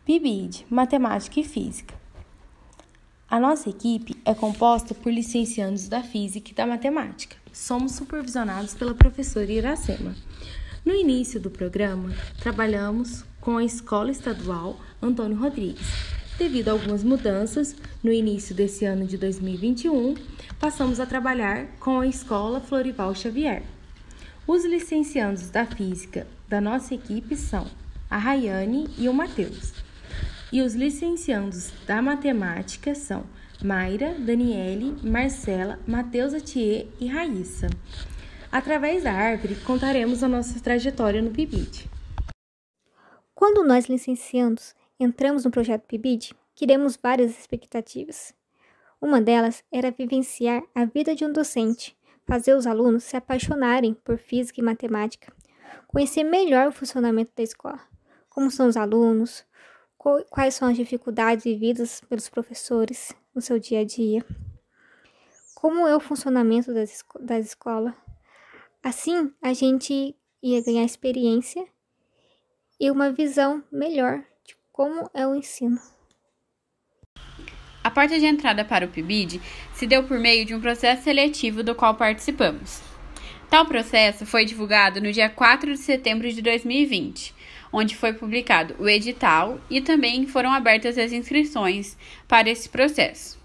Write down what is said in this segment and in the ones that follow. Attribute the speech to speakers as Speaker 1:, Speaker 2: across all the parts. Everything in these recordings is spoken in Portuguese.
Speaker 1: PIBID, Matemática e Física. A nossa equipe é composta por licenciandos da Física e da Matemática. Somos supervisionados pela professora Iracema. No início do programa, trabalhamos com a Escola Estadual Antônio Rodrigues. Devido a algumas mudanças, no início desse ano de 2021, passamos a trabalhar com a Escola Florival Xavier. Os licenciandos da Física da nossa equipe são a Rayane e o Matheus. E os licenciandos da Matemática são Mayra, Daniele, Marcela, Matheus Atier e Raíssa. Através da árvore, contaremos a nossa trajetória no PIBID.
Speaker 2: Quando nós, licenciandos, entramos no projeto PIBID, queremos várias expectativas. Uma delas era vivenciar a vida de um docente, fazer os alunos se apaixonarem por física e matemática, conhecer melhor o funcionamento da escola, como são os alunos, quais são as dificuldades vividas pelos professores no seu dia a dia, como é o funcionamento da escola. Assim, a gente ia ganhar experiência e uma visão melhor de como é o ensino.
Speaker 3: A porta de entrada para o PIBID se deu por meio de um processo seletivo do qual participamos. Tal processo foi divulgado no dia 4 de setembro de 2020, onde foi publicado o edital e também foram abertas as inscrições para esse processo.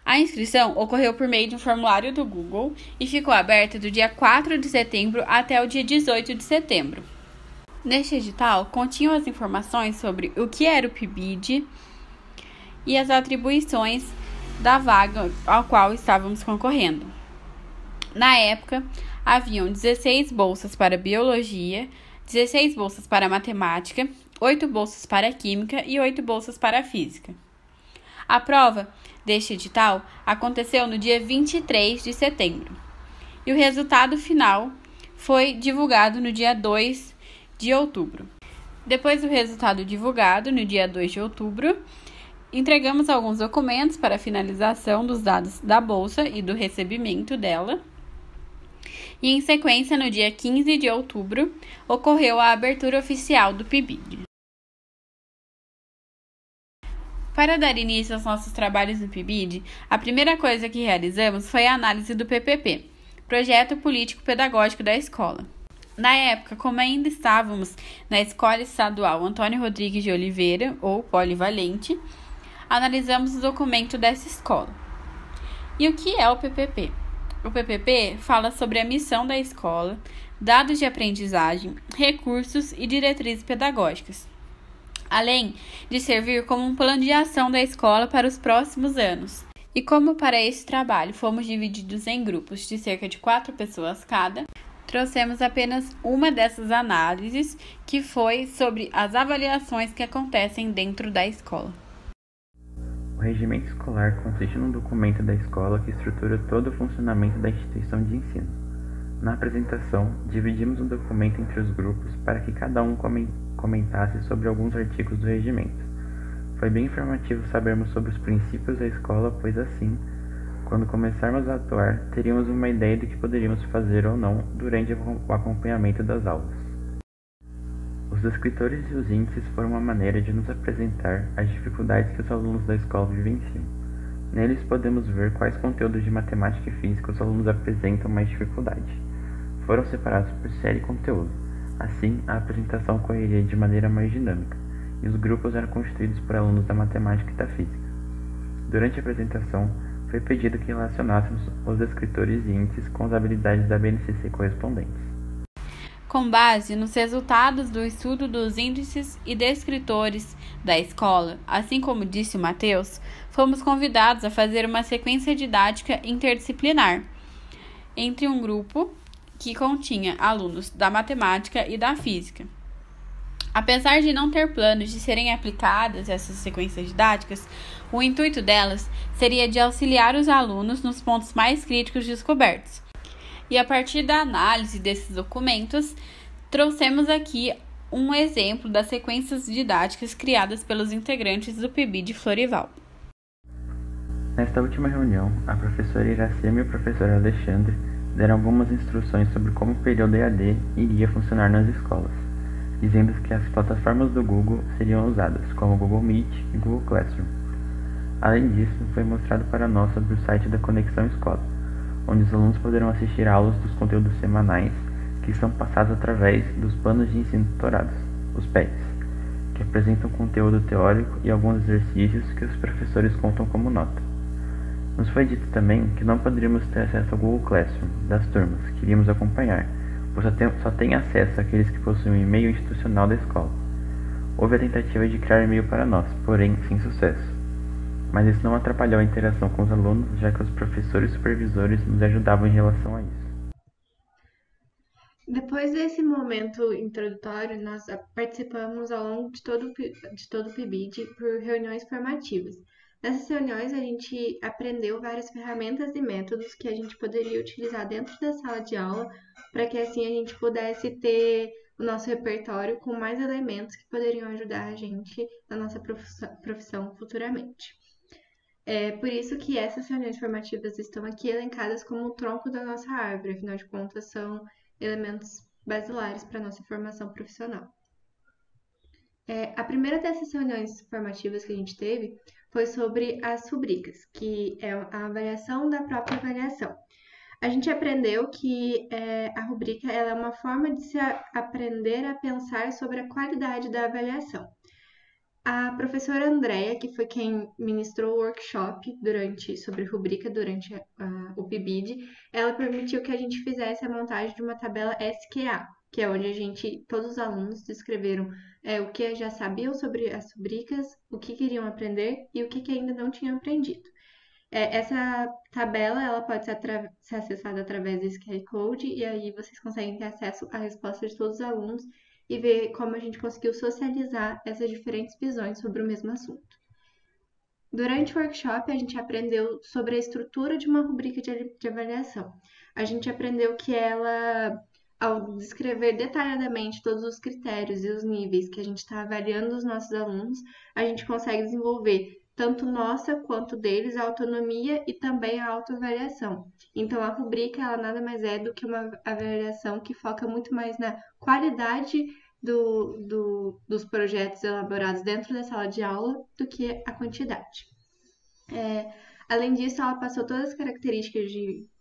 Speaker 3: A inscrição ocorreu por meio de um formulário do Google e ficou aberta do dia 4 de setembro até o dia 18 de setembro. Neste edital, continham as informações sobre o que era o PIBID e as atribuições da vaga ao qual estávamos concorrendo. Na época, haviam 16 bolsas para Biologia, 16 bolsas para Matemática, 8 bolsas para Química e 8 bolsas para Física. A prova deste edital aconteceu no dia 23 de setembro e o resultado final foi divulgado no dia 2 de outubro. Depois do resultado divulgado, no dia 2 de outubro, entregamos alguns documentos para a finalização dos dados da bolsa e do recebimento dela. E, em sequência, no dia 15 de outubro, ocorreu a abertura oficial do PIBID. Para dar início aos nossos trabalhos no PIBID, a primeira coisa que realizamos foi a análise do PPP, Projeto Político Pedagógico da Escola. Na época, como ainda estávamos na Escola Estadual Antônio Rodrigues de Oliveira, ou Polivalente, analisamos o documento dessa escola. E o que é o PPP? O PPP fala sobre a missão da escola, dados de aprendizagem, recursos e diretrizes pedagógicas, além de servir como um plano de ação da escola para os próximos anos. E como para esse trabalho fomos divididos em grupos de cerca de 4 pessoas cada, trouxemos apenas uma dessas análises, que foi sobre as avaliações que acontecem dentro da escola.
Speaker 4: O regimento escolar consiste num documento da escola que estrutura todo o funcionamento da instituição de ensino. Na apresentação, dividimos o documento entre os grupos para que cada um comentasse sobre alguns artigos do regimento. Foi bem informativo sabermos sobre os princípios da escola, pois assim, quando começarmos a atuar, teríamos uma ideia do que poderíamos fazer ou não durante o acompanhamento das aulas. Os descritores e os índices foram uma maneira de nos apresentar as dificuldades que os alunos da escola vivenciam. Neles podemos ver quais conteúdos de matemática e física os alunos apresentam mais dificuldade. Foram separados por série e conteúdo. Assim, a apresentação ocorreria de maneira mais dinâmica, e os grupos eram constituídos por alunos da matemática e da física. Durante a apresentação, foi pedido que relacionássemos os descritores e índices com as habilidades da BNCC correspondentes.
Speaker 3: Com base nos resultados do estudo dos índices e descritores da escola, assim como disse o Matheus, fomos convidados a fazer uma sequência didática interdisciplinar entre um grupo que continha alunos da matemática e da física. Apesar de não ter planos de serem aplicadas essas sequências didáticas, o intuito delas seria de auxiliar os alunos nos pontos mais críticos descobertos. E a partir da análise desses documentos, trouxemos aqui um exemplo das sequências didáticas criadas pelos integrantes do PIBID Florival.
Speaker 4: Nesta última reunião, a professora Iracema e o professor Alexandre deram algumas instruções sobre como o período EAD iria funcionar nas escolas. dizendo que as plataformas do Google seriam usadas, como o Google Meet e Google Classroom. Além disso, foi mostrado para nós sobre o site da Conexão Escola, onde os alunos poderão assistir aulas dos conteúdos semanais que são passados através dos planos de ensino tutorados, os PETs, que apresentam conteúdo teórico e alguns exercícios que os professores contam como nota. Nos foi dito também que não poderíamos ter acesso ao Google Classroom das turmas que iríamos acompanhar, pois só tem acesso àqueles que possuem um e-mail institucional da escola. Houve a tentativa de criar e-mail para nós, porém sem sucesso. Mas isso não atrapalhou a interação com os alunos, já que os professores e supervisores nos ajudavam em relação a isso.
Speaker 1: Depois desse momento introdutório, nós participamos ao longo de todo o PIBID por reuniões formativas. Nessas reuniões, a gente aprendeu várias ferramentas e métodos que a gente poderia utilizar dentro da sala de aula para que assim a gente pudesse ter o nosso repertório com mais elementos que poderiam ajudar a gente na nossa profissão futuramente. É por isso que essas reuniões formativas estão aqui elencadas como o tronco da nossa árvore, afinal de contas são elementos basilares para a nossa formação profissional. A primeira dessas reuniões formativas que a gente teve foi sobre as rubricas, que é a avaliação da própria avaliação. A gente aprendeu que a rubrica ela é uma forma de se aprender a pensar sobre a qualidade da avaliação. A professora Andréia, que foi quem ministrou o workshop sobre rubrica durante o PIBID, ela permitiu que a gente fizesse a montagem de uma tabela SQA, que é onde todos os alunos descreveram o que já sabiam sobre as rubricas, o que queriam aprender e o que ainda não tinham aprendido. Essa tabela ela pode ser acessada através desse QR Code e aí vocês conseguem ter acesso à resposta de todos os alunos e ver como a gente conseguiu socializar essas diferentes visões sobre o mesmo assunto. Durante o workshop, a gente aprendeu sobre a estrutura de uma rubrica de avaliação. A gente aprendeu que ela, ao descrever detalhadamente todos os critérios e os níveis que a gente está avaliando os nossos alunos, a gente consegue desenvolver tanto nossa quanto deles a autonomia e também a autoavaliação. Então, a rubrica ela nada mais é do que uma avaliação que foca muito mais na qualidade dos projetos elaborados dentro da sala de aula do que a quantidade. Além disso, ela passou todas as características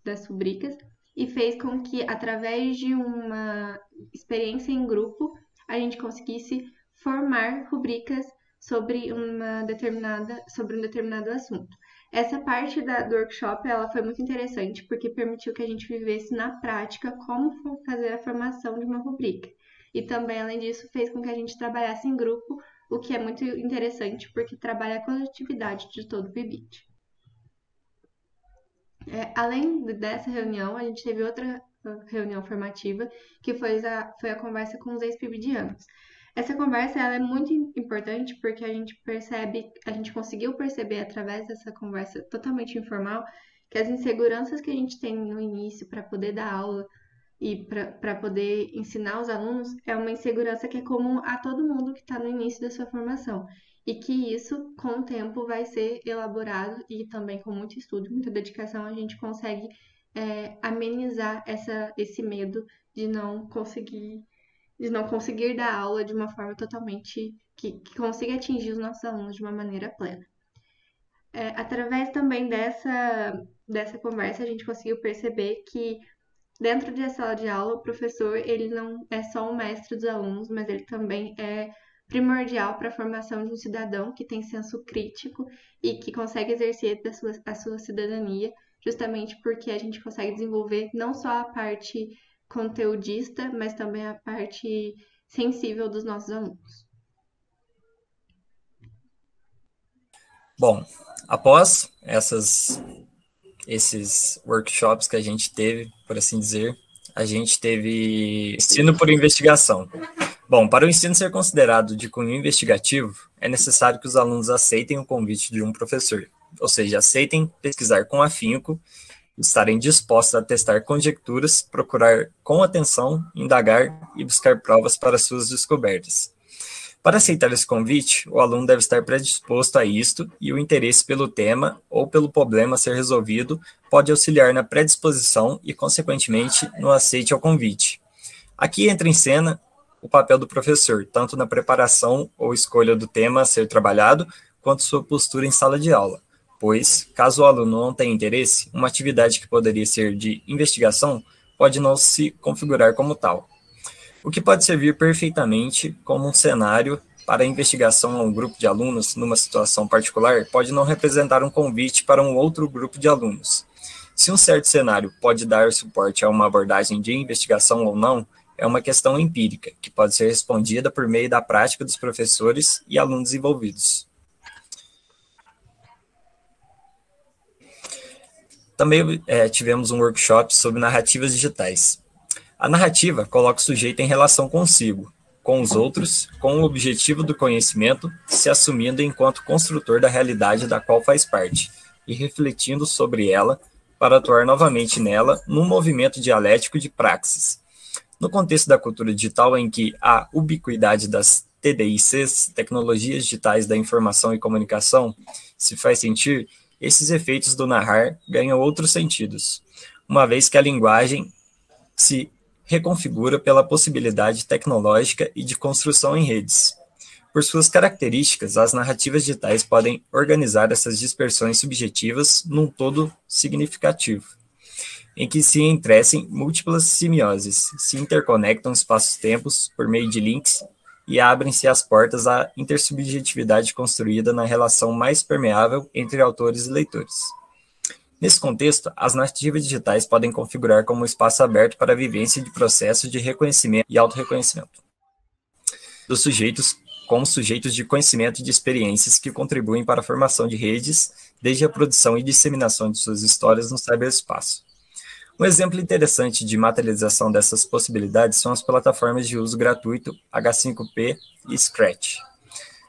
Speaker 1: das rubricas e fez com que, através de uma experiência em grupo, a gente conseguisse formar rubricas sobre um determinado assunto. Essa parte do workshop ela foi muito interessante porque permitiu que a gente vivesse na prática como fazer a formação de uma rubrica. E também, além disso, fez com que a gente trabalhasse em grupo, o que é muito interessante porque trabalha a coletividade de todo o PIBID. Além dessa reunião, a gente teve outra reunião formativa, que foi a conversa com os ex-PIBIdianos. Essa conversa ela é muito importante porque a gente conseguiu perceber através dessa conversa totalmente informal que as inseguranças que a gente tem no início para poder dar aula e para poder ensinar os alunos é uma insegurança que é comum a todo mundo que está no início da sua formação e que isso, com o tempo, vai ser elaborado e também com muito estudo, muita dedicação, a gente consegue amenizar esse medo de não conseguir dar aula de uma forma totalmente que consiga atingir os nossos alunos de uma maneira plena. Através também dessa conversa, a gente conseguiu perceber que dentro da sala de aula, o professor ele não é só um mestre dos alunos, mas ele também é primordial para a formação de um cidadão que tem senso crítico e que consegue exercer a sua cidadania, justamente porque a gente consegue desenvolver não só a parte conteudista, mas também a parte sensível dos nossos alunos.
Speaker 5: Bom, após esses workshops que a gente teve, por assim dizer, a gente teve ensino por investigação. Bom, para o ensino ser considerado de cunho investigativo, é necessário que os alunos aceitem o convite de um professor, ou seja, aceitem pesquisar com afinco, estarem dispostos a testar conjecturas, procurar com atenção, indagar e buscar provas para suas descobertas. Para aceitar esse convite, o aluno deve estar predisposto a isto e o interesse pelo tema ou pelo problema a ser resolvido pode auxiliar na predisposição e, consequentemente, no aceite ao convite. Aqui entra em cena o papel do professor, tanto na preparação ou escolha do tema a ser trabalhado, quanto sua postura em sala de aula, pois, caso o aluno não tenha interesse, uma atividade que poderia ser de investigação pode não se configurar como tal, o que pode servir perfeitamente como um cenário para a investigação a um grupo de alunos numa situação particular pode não representar um convite para um outro grupo de alunos. Se um certo cenário pode dar suporte a uma abordagem de investigação ou não, é uma questão empírica, que pode ser respondida por meio da prática dos professores e alunos envolvidos. Também tivemos um workshop sobre narrativas digitais. A narrativa coloca o sujeito em relação consigo, com os outros, com o objetivo do conhecimento, se assumindo enquanto construtor da realidade da qual faz parte, e refletindo sobre ela para atuar novamente nela num movimento dialético de praxis. No contexto da cultura digital, em que a ubiquidade das TDICs, Tecnologias Digitais da Informação e Comunicação, se faz sentir, esses efeitos do narrar ganham outros sentidos, uma vez que a linguagem se reconfigura pela possibilidade tecnológica e de construção em redes. Por suas características, as narrativas digitais podem organizar essas dispersões subjetivas num todo significativo, em que se entrecem múltiplas simioses, se interconectam espaços-tempos por meio de links e abrem-se as portas à intersubjetividade construída na relação mais permeável entre autores e leitores. Nesse contexto, as narrativas digitais podem configurar como um espaço aberto para a vivência de processos de reconhecimento e autorreconhecimento dos sujeitos como sujeitos de conhecimento e de experiências que contribuem para a formação de redes, desde a produção e disseminação de suas histórias no cyberespaço. Um exemplo interessante de materialização dessas possibilidades são as plataformas de uso gratuito H5P e Scratch.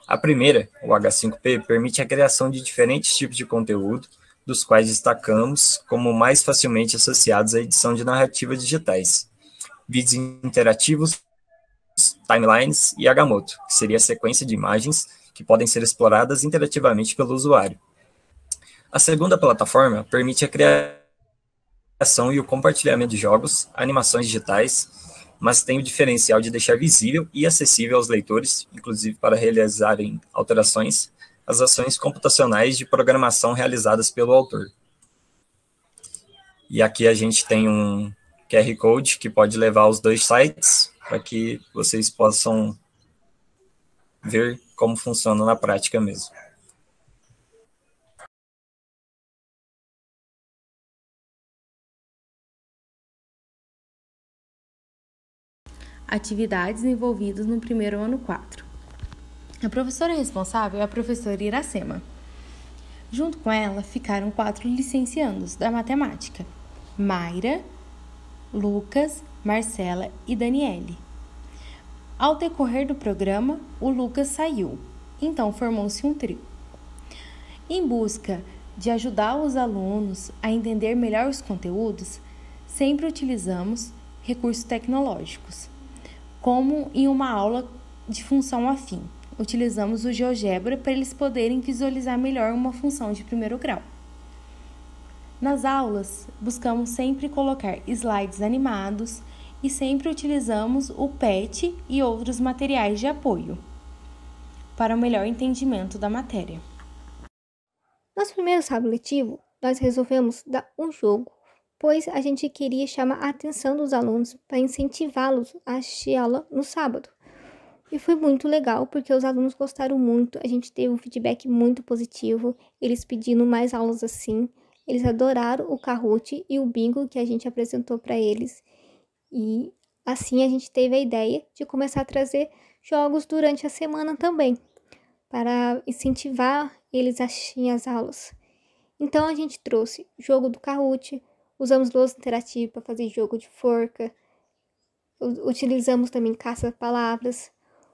Speaker 5: A primeira, o H5P, permite a criação de diferentes tipos de conteúdo, dos quais destacamos como mais facilmente associados à edição de narrativas digitais, vídeos interativos, timelines e Agamotto, que seria a sequência de imagens que podem ser exploradas interativamente pelo usuário. A segunda plataforma permite a criação e o compartilhamento de jogos, animações digitais, mas tem o diferencial de deixar visível e acessível aos leitores, inclusive para realizarem alterações, as ações computacionais de programação realizadas pelo autor. E aqui a gente tem um QR Code que pode levar aos dois sites, para que vocês possam ver como funciona na prática mesmo.
Speaker 1: Atividades envolvidas no primeiro ano 4. A professora responsável é a professora Iracema. Junto com ela ficaram 4 licenciandos da matemática: Mayra, Lucas, Marcela e Daniele. Ao decorrer do programa, o Lucas saiu, então formou-se um trio. Em busca de ajudar os alunos a entender melhor os conteúdos, sempre utilizamos recursos tecnológicos, como em uma aula de função afim. Utilizamos o GeoGebra para eles poderem visualizar melhor uma função de primeiro grau. Nas aulas, buscamos sempre colocar slides animados e sempre utilizamos o PET e outros materiais de apoio para o melhor entendimento da matéria.
Speaker 2: Nosso primeiro sábado letivo, nós resolvemos dar um jogo, pois a gente queria chamar a atenção dos alunos para incentivá-los a assistir aula no sábado. E foi muito legal, porque os alunos gostaram muito, a gente teve um feedback muito positivo, eles pedindo mais aulas assim, eles adoraram o Kahoot e o Bingo que a gente apresentou para eles. E assim a gente teve a ideia de começar a trazer jogos durante a semana também, para incentivar eles a assistirem as aulas. Então a gente trouxe jogo do Kahoot, usamos lousa interativa para fazer jogo de forca, utilizamos também caça-palavras,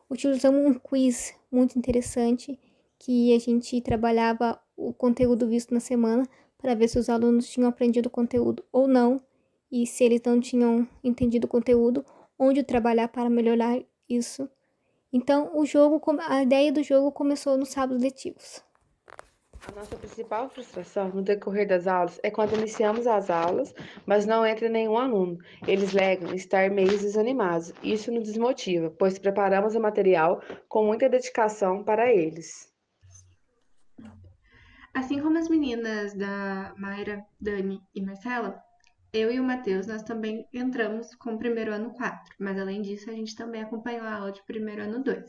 Speaker 2: utilizamos um quiz muito interessante, que a gente trabalhava o conteúdo visto na semana para ver se os alunos tinham aprendido o conteúdo ou não, e se eles não tinham entendido o conteúdo, onde trabalhar para melhorar isso. Então, a ideia do jogo começou nos sábados letivos.
Speaker 6: A nossa principal frustração no decorrer das aulas é quando iniciamos as aulas, mas não entra nenhum aluno. Eles legam estar meio desanimados. Isso nos desmotiva, pois preparamos o material com muita dedicação para eles.
Speaker 7: Assim como as meninas da Mayra, Dani e Marcela, eu e o Matheus, nós também entramos com o primeiro ano 4, mas além disso, a gente também acompanhou a aula de primeiro ano 2.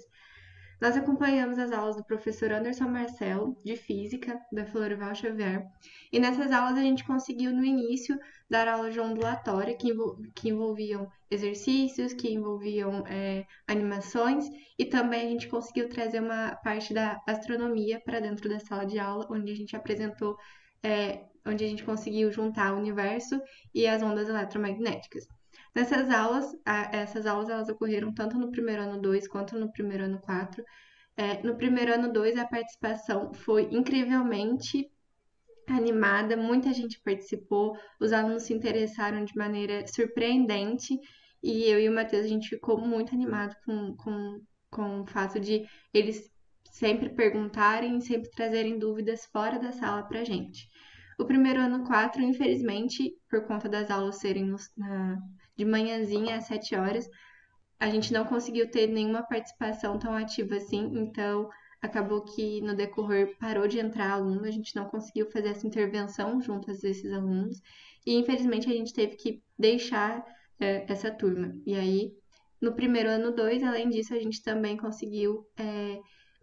Speaker 7: Nós acompanhamos as aulas do professor Anderson Marcelo, de Física, da Florival Xavier, e nessas aulas a gente conseguiu, no início, dar aulas de ondulatória, que envolviam exercícios, que envolviam animações, e também a gente conseguiu trazer uma parte da astronomia para dentro da sala de aula, onde a gente apresentou, onde a gente conseguiu juntar o universo e as ondas eletromagnéticas. Nessas aulas, essas aulas elas ocorreram tanto no primeiro ano 2 quanto no primeiro ano 4. No primeiro ano 2, a participação foi incrivelmente animada, muita gente participou, os alunos se interessaram de maneira surpreendente e eu e o Matheus, a gente ficou muito animado com o fato de eles sempre perguntarem, sempre trazerem dúvidas fora da sala pra gente. O primeiro ano 4, infelizmente, por conta das aulas serem de manhãzinha às 7 horas, a gente não conseguiu ter nenhuma participação tão ativa assim, então acabou que no decorrer parou de entrar aluno, a gente não conseguiu fazer essa intervenção junto a esses alunos, e infelizmente a gente teve que deixar essa turma. E aí, no primeiro ano 2, além disso, a gente também conseguiu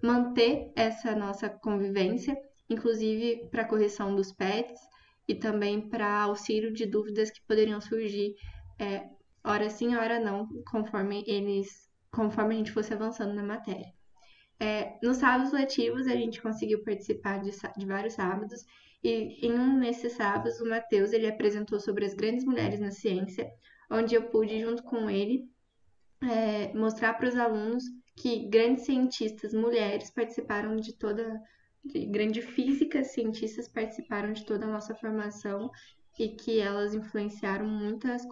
Speaker 7: manter essa nossa convivência, inclusive para correção dos PETs e também para auxílio de dúvidas que poderiam surgir hora sim, hora não, conforme a gente fosse avançando na matéria. Nos sábados letivos, a gente conseguiu participar de vários sábados, e em um desses sábados, o Matheus ele apresentou sobre as grandes mulheres na ciência, onde eu pude, junto com ele, mostrar para os alunos que grandes cientistas mulheres participaram de grandes físicas cientistas participaram de toda a nossa formação e que elas influenciaram muitas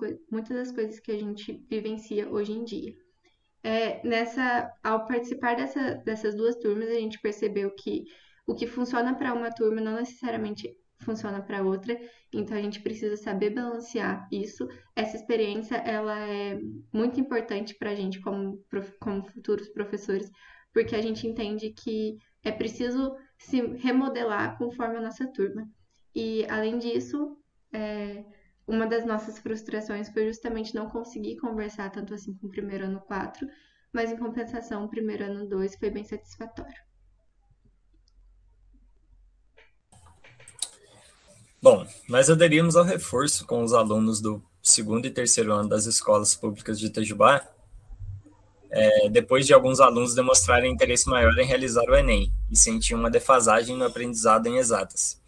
Speaker 7: das coisas que a gente vivencia hoje em dia. Ao participar dessas duas turmas, a gente percebeu que o que funciona para uma turma não necessariamente funciona para outra, então a gente precisa saber balancear isso. Essa experiência ela é muito importante para a gente como futuros professores, porque a gente entende que é preciso se remodelar conforme a nossa turma. E, além disso, uma das nossas frustrações foi justamente não conseguir conversar tanto assim com o primeiro ano 4, mas, em compensação, o primeiro ano 2 foi bem satisfatório.
Speaker 5: Bom, nós aderimos ao reforço com os alunos do segundo e terceiro ano das escolas públicas de Itajubá, depois de alguns alunos demonstrarem interesse maior em realizar o Enem e sentiam uma defasagem no aprendizado em exatas.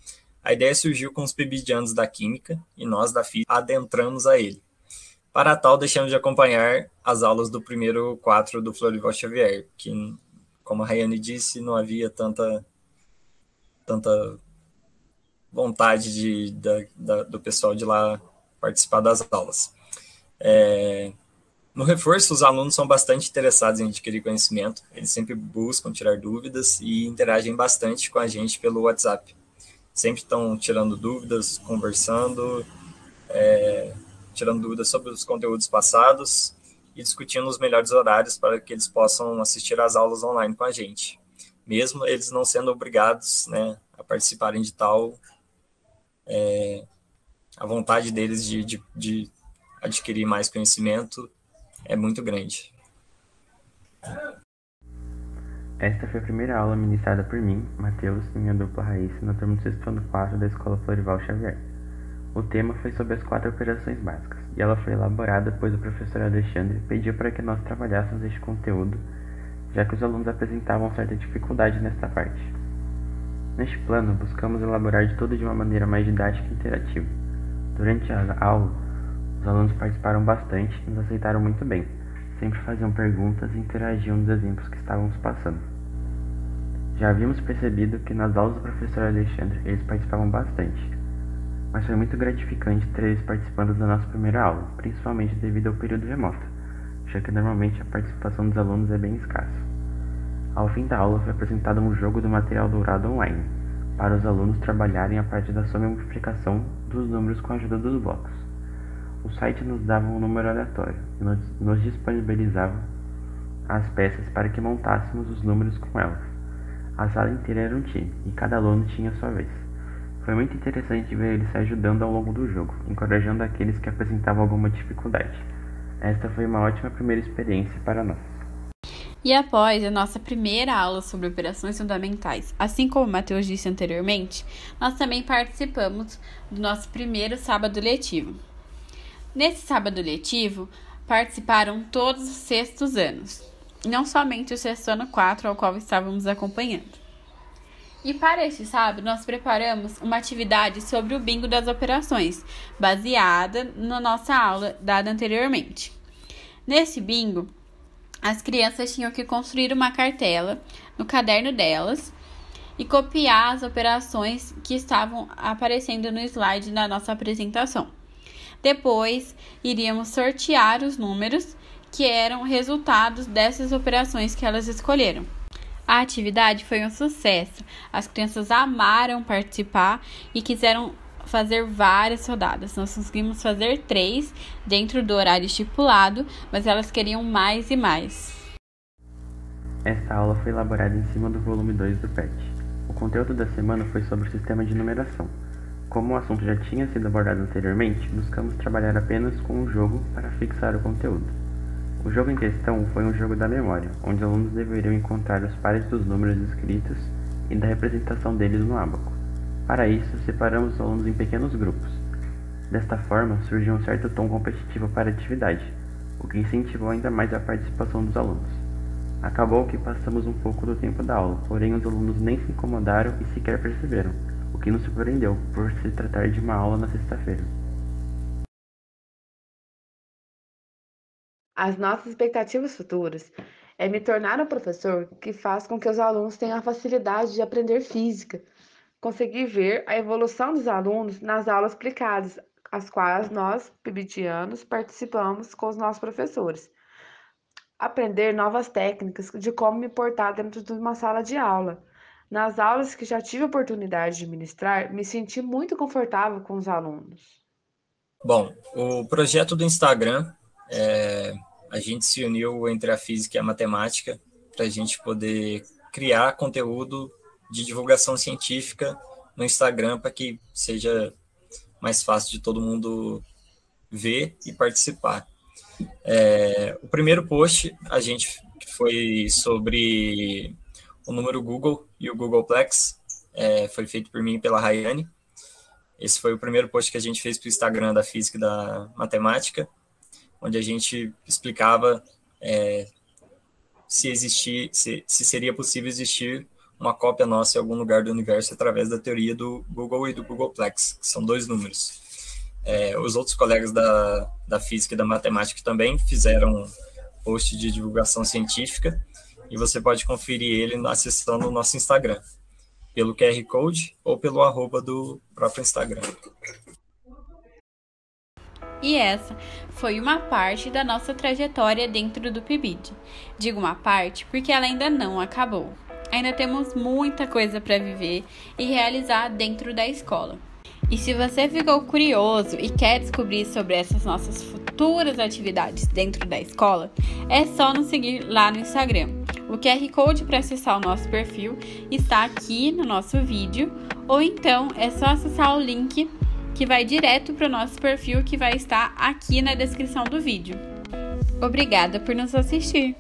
Speaker 5: A ideia surgiu com os PIBidianos da Química e nós da Física adentramos a ele. Para tal, deixamos de acompanhar as aulas do primeiro 4 do Florival Xavier, que, como a Rayane disse, não havia tanta vontade do pessoal de lá participar das aulas. No reforço, os alunos são bastante interessados em adquirir conhecimento, eles sempre buscam tirar dúvidas e interagem bastante com a gente pelo WhatsApp. Sempre estão tirando dúvidas, conversando, tirando dúvidas sobre os conteúdos passados e discutindo os melhores horários para que eles possam assistir às aulas online com a gente, mesmo eles não sendo obrigados, né, a participarem de tal. A vontade deles de adquirir mais conhecimento é muito grande.
Speaker 4: Esta foi a primeira aula ministrada por mim, Matheus e minha dupla Raíssa, na turma do sexto ano 4 da Escola Florival Xavier. O tema foi sobre as 4 operações básicas, e ela foi elaborada pois o professor Alexandre pediu para que nós trabalhássemos este conteúdo, já que os alunos apresentavam certa dificuldade nesta parte. Neste plano, buscamos elaborar de tudo de uma maneira mais didática e interativa. Durante a aula, os alunos participaram bastante e nos aceitaram muito bem. Sempre faziam perguntas e interagiam nos exemplos que estávamos passando. Já havíamos percebido que nas aulas do professor Alexandre eles participavam bastante, mas foi muito gratificante ter eles participando da nossa primeira aula, principalmente devido ao período remoto, já que normalmente a participação dos alunos é bem escassa. Ao fim da aula foi apresentado um jogo do material dourado online, para os alunos trabalharem a partir da soma e multiplicação dos números com a ajuda dos blocos. O site nos dava um número aleatório e nos disponibilizava as peças para que montássemos os números com elas. A sala inteira era um time e cada aluno tinha a sua vez. Foi muito interessante ver eles se ajudando ao longo do jogo, encorajando aqueles que apresentavam alguma dificuldade. Esta foi uma ótima primeira experiência para nós.
Speaker 3: E após a nossa primeira aula sobre operações fundamentais, assim como o Matheus disse anteriormente, nós também participamos do nosso primeiro sábado letivo. Nesse sábado letivo, participaram todos os sextos anos, e não somente o sexto ano 4 ao qual estávamos acompanhando. E para este sábado, nós preparamos uma atividade sobre o bingo das operações, baseada na nossa aula dada anteriormente. Nesse bingo, as crianças tinham que construir uma cartela no caderno delas e copiar as operações que estavam aparecendo no slide da nossa apresentação. Depois, iríamos sortear os números que eram resultados dessas operações que elas escolheram. A atividade foi um sucesso. As crianças amaram participar e quiseram fazer várias rodadas. Nós conseguimos fazer 3 dentro do horário estipulado, mas elas queriam mais e mais.
Speaker 4: Esta aula foi elaborada em cima do volume 2 do PET. O conteúdo da semana foi sobre o sistema de numeração. Como o assunto já tinha sido abordado anteriormente, buscamos trabalhar apenas com o jogo para fixar o conteúdo. O jogo em questão foi um jogo da memória, onde os alunos deveriam encontrar os pares dos números escritos e da representação deles no ábaco. Para isso, separamos os alunos em pequenos grupos. Desta forma, surgiu um certo tom competitivo para a atividade, o que incentivou ainda mais a participação dos alunos. Acabou que passamos um pouco do tempo da aula, porém os alunos nem se incomodaram e sequer perceberam, o que nos surpreendeu por se tratar de uma aula na sexta-feira.
Speaker 6: As nossas expectativas futuras é me tornar um professor que faz com que os alunos tenham a facilidade de aprender física, conseguir ver a evolução dos alunos nas aulas aplicadas, as quais nós, PIBIDianos, participamos com os nossos professores. Aprender novas técnicas de como me portar dentro de uma sala de aula. Nas aulas que já tive a oportunidade de ministrar, me senti muito confortável com os alunos.
Speaker 5: Bom, o projeto do Instagram, a gente se uniu entre a física e a matemática para a gente poder criar conteúdo de divulgação científica no Instagram para que seja mais fácil de todo mundo ver e participar. O primeiro post a gente foi sobre o número Google e o Googleplex, foi feito por mim e pela Rayane. Esse foi o primeiro post que a gente fez para o Instagram da física e da matemática, onde a gente explicava se seria possível existir uma cópia nossa em algum lugar do universo através da teoria do Google e do Googleplex, que são 2 números. Os outros colegas da física e da matemática também fizeram post de divulgação científica e você pode conferir ele acessando o nosso Instagram, pelo QR Code ou pelo @ do próprio Instagram.
Speaker 3: E essa foi uma parte da nossa trajetória dentro do PIBID. Digo uma parte porque ela ainda não acabou. Ainda temos muita coisa para viver e realizar dentro da escola. E se você ficou curioso e quer descobrir sobre essas nossas futuras atividades dentro da escola, é só nos seguir lá no Instagram. O QR Code para acessar o nosso perfil está aqui no nosso vídeo, ou então é só acessar o link que vai direto para o nosso perfil, que vai estar aqui na descrição do vídeo. Obrigada por nos assistir!